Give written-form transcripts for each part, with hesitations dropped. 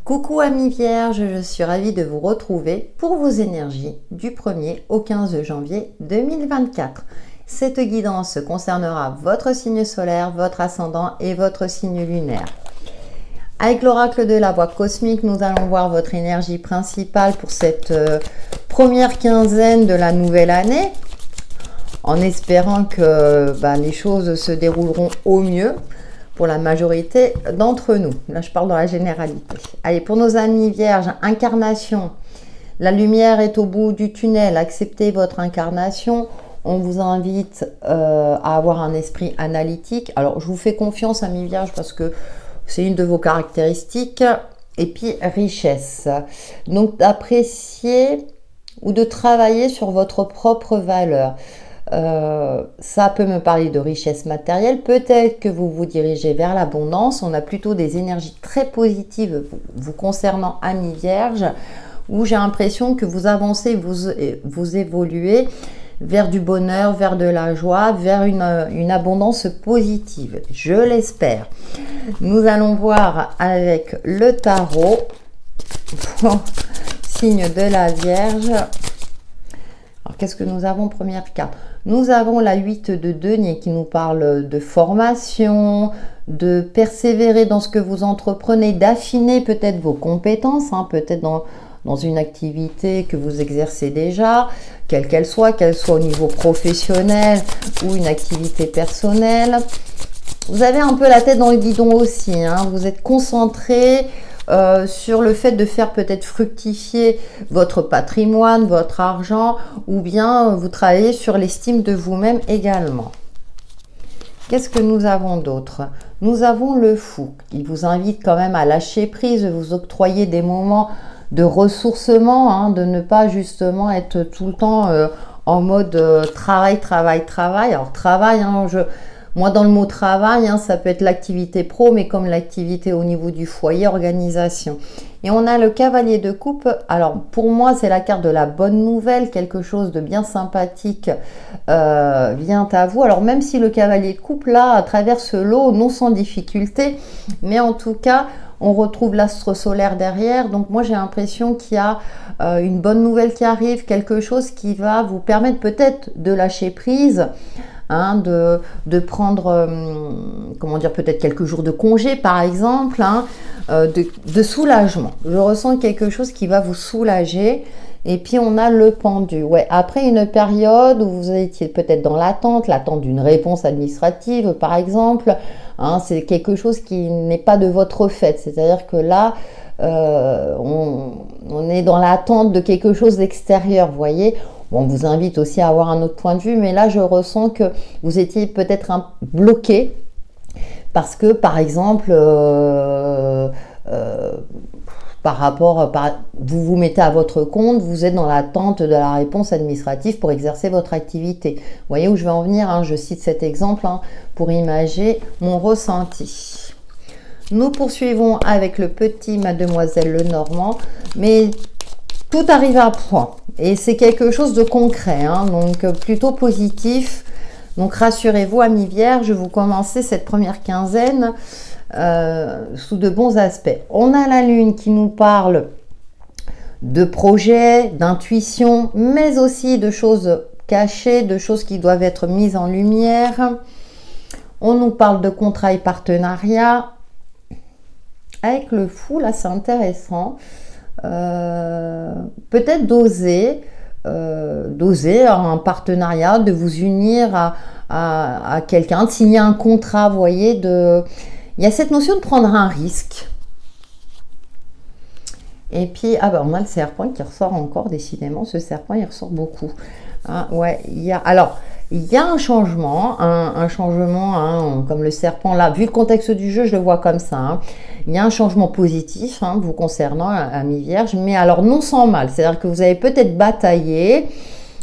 Coucou amis vierges, je suis ravie de vous retrouver pour vos énergies du 1er au 15 janvier 2024. Cette guidance concernera votre signe solaire, votre ascendant et votre signe lunaire. Avec l'oracle de la voix cosmique, nous allons voir votre énergie principale pour cette première quinzaine de la nouvelle année, en espérant que les choses se dérouleront au mieux pour la majorité d'entre nous. Là, je parle dans la généralité. Allez, pour nos amis vierges, incarnation. La lumière est au bout du tunnel. Acceptez votre incarnation. On vous invite à avoir un esprit analytique. Alors, je vous fais confiance, amis vierges, parce que c'est une de vos caractéristiques. Et puis, richesse. Donc, d'apprécier ou de travailler sur votre propre valeur. Ça peut me parler de richesse matérielle, peut-être que vous vous dirigez vers l'abondance. On a plutôt des énergies très positives vous concernant, amis vierges, où j'ai l'impression que vous avancez, vous évoluez vers du bonheur, vers de la joie, vers une abondance positive, je l'espère. Nous allons voir avec le tarot, signe de la Vierge. Alors, qu'est-ce que nous avons? Première carte. Nous avons la 8 de denier qui nous parle de formation, de persévérer dans ce que vous entreprenez, d'affiner peut-être vos compétences, peut-être dans une activité que vous exercez déjà, quelle qu'elle soit au niveau professionnel ou une activité personnelle. Vous avez un peu la tête dans le guidon aussi, vous êtes concentré sur le fait de faire peut-être fructifier votre patrimoine, votre argent, ou bien vous travaillez sur l'estime de vous-même également. Qu'est-ce que nous avons d'autre? Nous avons le fou, qui vous invite quand même à lâcher prise, vous octroyer des moments de ressourcement, de ne pas justement être tout le temps en mode travail. Alors travail, moi, dans le mot travail, ça peut être l'activité pro, mais comme l'activité au niveau du foyer, organisation. Et on a le cavalier de coupe. Alors, pour moi, c'est la carte de la bonne nouvelle. Quelque chose de bien sympathique vient à vous. Alors, même si le cavalier de coupe, là, traverse l'eau, non sans difficulté, mais en tout cas, on retrouve l'astre solaire derrière. Donc, moi, j'ai l'impression qu'il y a une bonne nouvelle qui arrive, quelque chose qui va vous permettre peut-être de lâcher prise, de prendre, comment dire, peut-être quelques jours de congé par exemple, de soulagement. Je ressens quelque chose qui va vous soulager. Et puis on a le pendu. Ouais, après une période où vous étiez peut-être dans l'attente d'une réponse administrative par exemple, c'est quelque chose qui n'est pas de votre fait. C'est-à-dire que là, on est dans l'attente de quelque chose d'extérieur, vous voyez. On vous invite aussi à avoir un autre point de vue, mais là, je ressens que vous étiez peut-être bloqué parce que, par exemple, vous vous mettez à votre compte, vous êtes dans l'attente de la réponse administrative pour exercer votre activité. Vous voyez où je vais en venir, je cite cet exemple pour imager mon ressenti. Nous poursuivons avec le petit Mademoiselle Lenormand, mais tout arrive à point. Et c'est quelque chose de concret, donc plutôt positif. Donc rassurez-vous, amis vierges, vous commencez cette première quinzaine sous de bons aspects. On a la lune qui nous parle de projets, d'intuition, mais aussi de choses cachées, de choses qui doivent être mises en lumière. On nous parle de contrat et partenariat. Avec le fou, là, c'est intéressant. Peut-être d'oser un partenariat, de vous unir à quelqu'un, de signer un contrat, vous voyez, il y a cette notion de prendre un risque. Et puis, on a le serpent qui ressort encore, décidément, ce serpent, il ressort beaucoup. Ouais, il y a un changement, comme le serpent là, vu le contexte du jeu, je le vois comme ça. Il y a un changement positif vous concernant, amis vierges, mais alors non sans mal. C'est-à-dire que vous avez peut-être bataillé,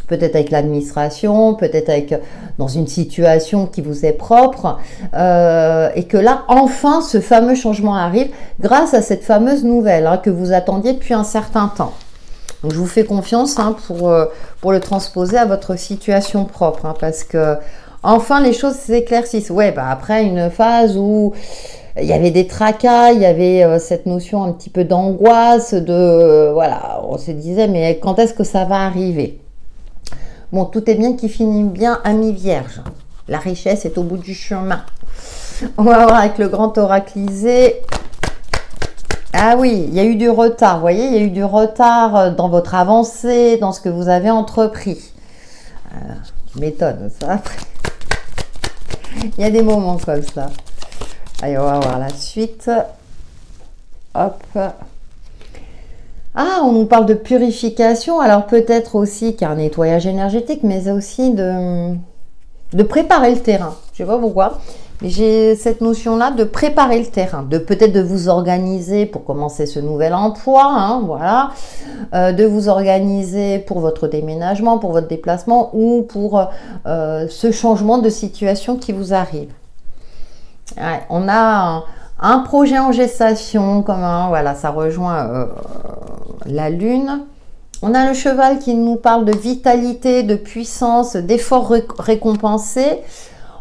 peut-être avec l'administration, peut-être dans une situation qui vous est propre, et que là, enfin, ce fameux changement arrive grâce à cette fameuse nouvelle que vous attendiez depuis un certain temps. Donc, je vous fais confiance pour le transposer à votre situation propre, parce que enfin les choses s'éclaircissent. Ouais, après une phase où il y avait des tracas, il y avait cette notion un petit peu d'angoisse, voilà, on se disait, mais quand est-ce que ça va arriver? Bon, tout est bien qui finit bien, ami Vierge. La richesse est au bout du chemin. On va voir avec le grand oraclisé. Ah oui, il y a eu du retard, vous voyez, il y a eu du retard dans votre avancée, dans ce que vous avez entrepris. Tu m'étonnes, ça, après. Il y a des moments comme ça. Allez, on va voir la suite. Hop. Ah, on nous parle de purification. Alors peut-être aussi qu'il y a un nettoyage énergétique, mais aussi de préparer le terrain. Je ne sais pas pourquoi, mais j'ai cette notion-là de préparer le terrain, de peut-être de vous organiser pour commencer ce nouvel emploi, hein, voilà, de vous organiser pour votre déménagement, pour votre déplacement ou pour ce changement de situation qui vous arrive. Ouais, on a un projet en gestation, voilà, ça rejoint la lune. On a le cheval qui nous parle de vitalité, de puissance, d'efforts récompensés.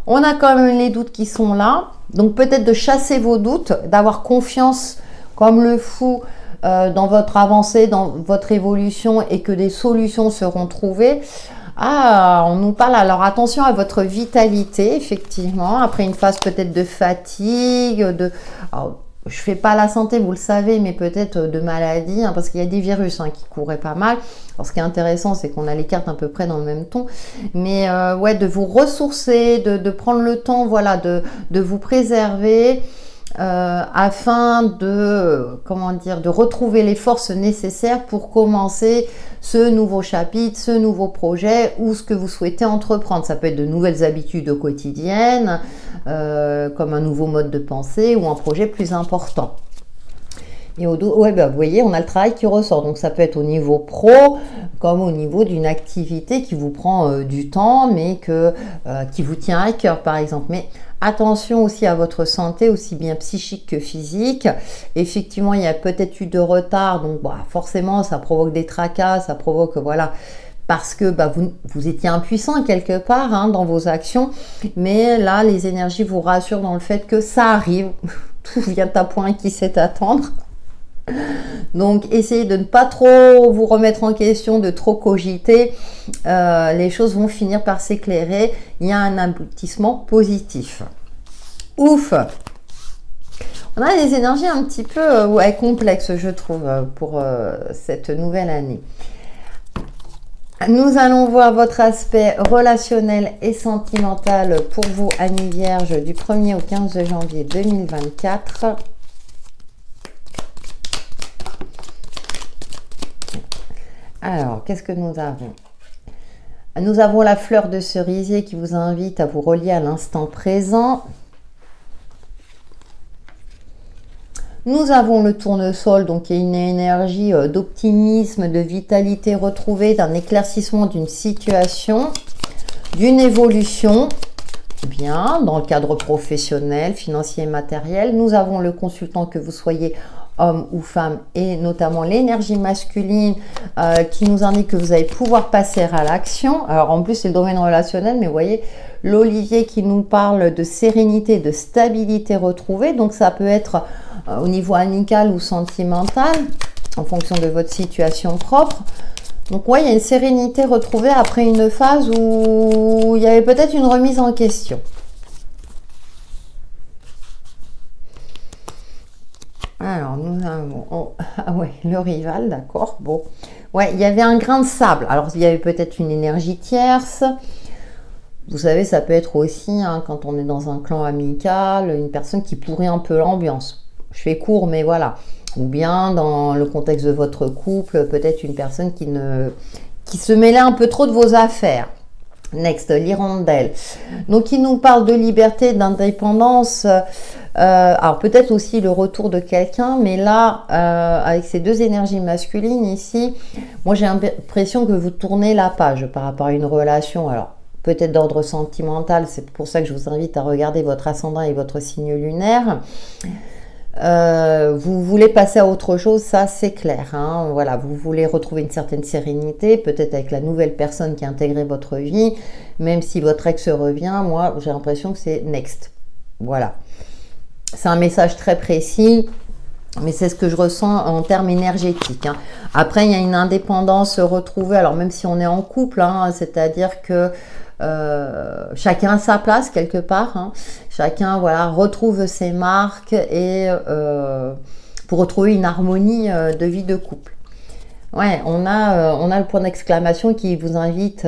On a quand même les doutes qui sont là. Donc peut-être de chasser vos doutes, d'avoir confiance comme le fou dans votre avancée, dans votre évolution et que des solutions seront trouvées. Ah, on nous parle, alors attention à votre vitalité, effectivement, après une phase peut-être de fatigue, alors, je ne fais pas la santé, vous le savez, mais peut-être de maladie, hein, parce qu'il y a des virus qui couraient pas mal. Alors, ce qui est intéressant, c'est qu'on a les cartes à peu près dans le même ton, mais ouais, de vous ressourcer, de prendre le temps, voilà, de vous préserver, afin de, comment dire, de retrouver les forces nécessaires pour commencer ce nouveau chapitre, ce nouveau projet ou ce que vous souhaitez entreprendre. Ça peut être de nouvelles habitudes quotidiennes, comme un nouveau mode de pensée ou un projet plus important. Et ouais, bah, vous voyez, on a le travail qui ressort. Donc, ça peut être au niveau pro, comme au niveau d'une activité qui vous prend du temps, mais qui vous tient à cœur, par exemple. Mais attention aussi à votre santé, aussi bien psychique que physique. Effectivement, il y a peut-être eu de retard. Donc, bah, forcément, ça provoque des tracas, ça provoque, voilà, parce que bah, vous étiez impuissant quelque part dans vos actions. Mais là, les énergies vous rassurent dans le fait que ça arrive. Tout vient à point qui sait attendre. Donc, essayez de ne pas trop vous remettre en question, de trop cogiter. Les choses vont finir par s'éclairer. Il y a un aboutissement positif. Ouf! On a des énergies un petit peu ouais, complexes, je trouve, pour cette nouvelle année. Nous allons voir votre aspect relationnel et sentimental pour vous, amis vierges, du 1er au 15 janvier 2024. Alors, qu'est-ce que nous avons? Nous avons la fleur de cerisier qui vous invite à vous relier à l'instant présent. Nous avons le tournesol, donc qui est une énergie d'optimisme, de vitalité retrouvée, d'un éclaircissement d'une situation, d'une évolution, bien, dans le cadre professionnel, financier et matériel. Nous avons le consultant, que vous soyez homme ou femme, et notamment l'énergie masculine qui nous indique que vous allez pouvoir passer à l'action. Alors en plus c'est le domaine relationnel, mais vous voyez l'olivier qui nous parle de sérénité, de stabilité retrouvée. Donc ça peut être au niveau amical ou sentimental, en fonction de votre situation propre. Donc ouais, il y a une sérénité retrouvée après une phase où il y avait peut-être une remise en question. Alors, nous avons... ah ouais, le rival, d'accord. Bon. Ouais, il y avait un grain de sable. Alors, il y avait peut-être une énergie tierce. Vous savez, ça peut être aussi, quand on est dans un clan amical, une personne qui pourrit un peu l'ambiance. Je fais court, mais voilà. Ou bien, dans le contexte de votre couple, peut-être une personne qui se mêlait un peu trop de vos affaires. Next, l'hirondelle. Donc, il nous parle de liberté, d'indépendance. Alors, peut-être aussi le retour de quelqu'un. Mais là, avec ces deux énergies masculines ici, moi, j'ai l'impression que vous tournez la page par rapport à une relation. Alors, peut-être d'ordre sentimental. C'est pour ça que je vous invite à regarder votre ascendant et votre signe lunaire. Vous voulez passer à autre chose, ça c'est clair. Voilà, vous voulez retrouver une certaine sérénité, peut-être avec la nouvelle personne qui a intégré votre vie, même si votre ex revient. Moi, j'ai l'impression que c'est next. Voilà. C'est un message très précis, mais c'est ce que je ressens en termes énergétiques. Hein. Après, il y a une indépendance retrouvée, alors même si on est en couple, hein, c'est-à-dire que chacun a sa place quelque part. Hein. Chacun voilà, retrouve ses marques et pour retrouver une harmonie de vie de couple. Ouais, on a le point d'exclamation qui vous invite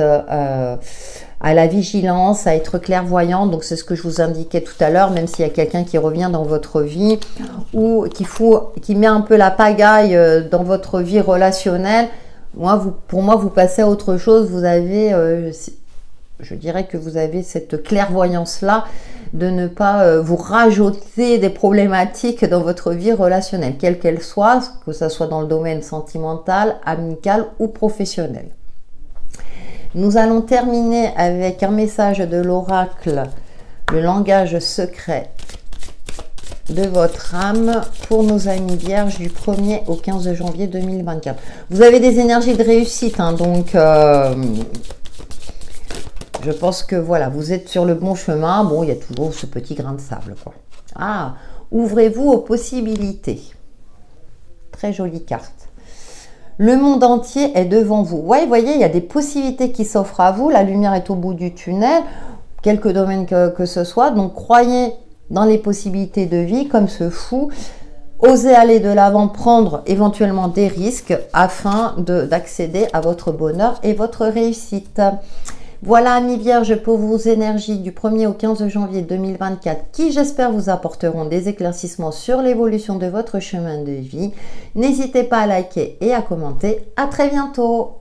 à la vigilance, à être clairvoyant. Donc c'est ce que je vous indiquais tout à l'heure, même s'il y a quelqu'un qui revient dans votre vie ou qui met un peu la pagaille dans votre vie relationnelle. Pour moi, vous passez à autre chose. Vous avez, je dirais que vous avez cette clairvoyance-là de ne pas vous rajouter des problématiques dans votre vie relationnelle, quelle qu'elle soit, que ce soit dans le domaine sentimental, amical ou professionnel. Nous allons terminer avec un message de l'oracle, le langage secret de votre âme pour nos amis vierges du 1er au 15 janvier 2024. Vous avez des énergies de réussite, hein, donc je pense que voilà, vous êtes sur le bon chemin. Bon, il y a toujours ce petit grain de sable, quoi. Ah, ouvrez-vous aux possibilités. Très jolie carte. Le monde entier est devant vous. Ouais, vous voyez, il y a des possibilités qui s'offrent à vous. La lumière est au bout du tunnel, quelques domaines que ce soit. Donc, croyez dans les possibilités de vie comme ce fou. Osez aller de l'avant, prendre éventuellement des risques afin d'accéder à votre bonheur et votre réussite. Voilà, amis vierges, pour vos énergies du 1er au 15 janvier 2024 qui, j'espère, vous apporteront des éclaircissements sur l'évolution de votre chemin de vie. N'hésitez pas à liker et à commenter. À très bientôt!